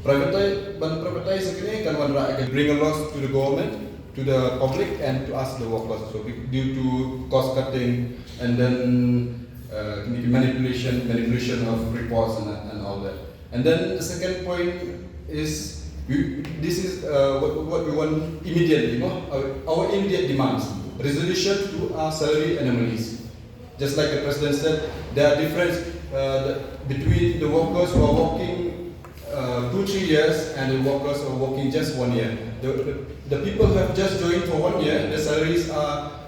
Privatize ini kan one right can bring a loss to the government, to the public, and to us the workers. So due to cost cutting and then manipulation of reports and all that. And then the second point is this is what we want immediately. Our immediate demands: resolution to our salary anomalies. Just like the president said, there are differences between the workers who are working 2-3 years and the workers who are working just 1 year. The people who have just joined for 1 year,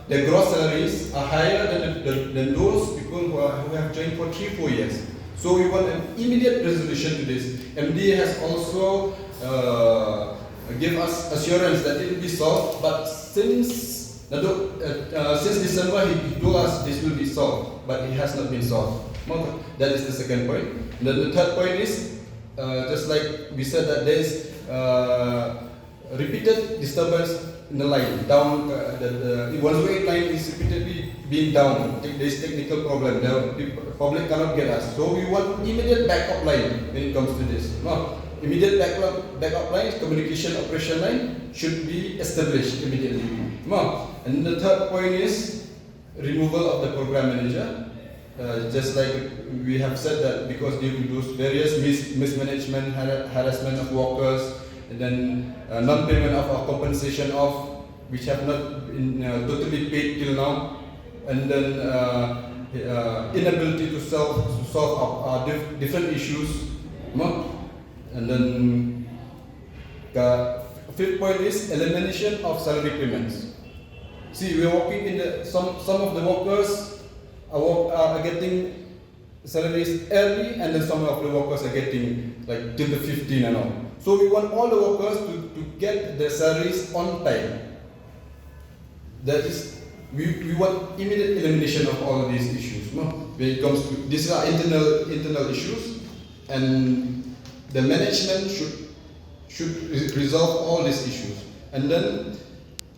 their gross salaries are higher than those people who have joined for 3-4 years. So we want an immediate resolution to this. MD has also give us assurance that it will be solved, but since December he told us this will be solved, but it has not been solved. That is the second point. And then the third point is, just like we said, that there is repeated disturbance in the line. Down, the 108 line is repeatedly being down. There is technical problem. The public cannot get us. So we want immediate backup line when it comes to this. Immediate backup line, communication operation line should be established immediately. And the third point is removal of the program manager. Just like we have said that because due to those various mismanagement, harassment of workers, and then non-payment of our compensation of which have not been totally paid till now, and then inability to solve our different issues. And then the fifth point is elimination of salary payments. See, we are working in some of the workers are getting salaries early, and then some of the workers are getting like till the 15 and all. So we want all the workers to get their salaries on time. That is, we want immediate elimination of all of these issues. When it comes to these are internal issues, and the management should resolve all these issues. And then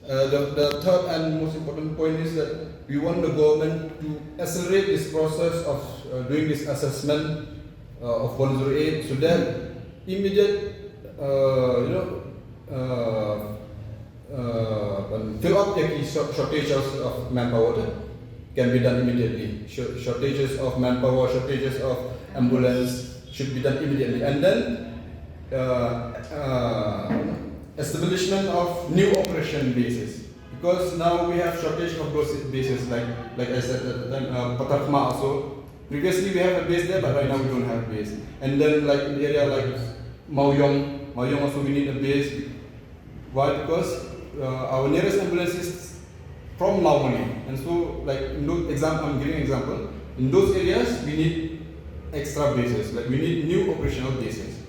the third and most important point is that we want the government to accelerate this process of doing this assessment of 108, so that immediate fill up the shortages of manpower can be done immediately. Shortages of manpower, shortages of ambulance should be done immediately. And then establishment of new operation bases, because now we have shortage of those bases, like I said at the time, Patakma also. Previously we have a base there, but right now we don't have a base. And then like in the area like Maoyong also we need a base. Why? Because our nearest ambulance is from Laumani, and so like in those I'm giving an example. In those areas we need extra bases, like we need new operational bases.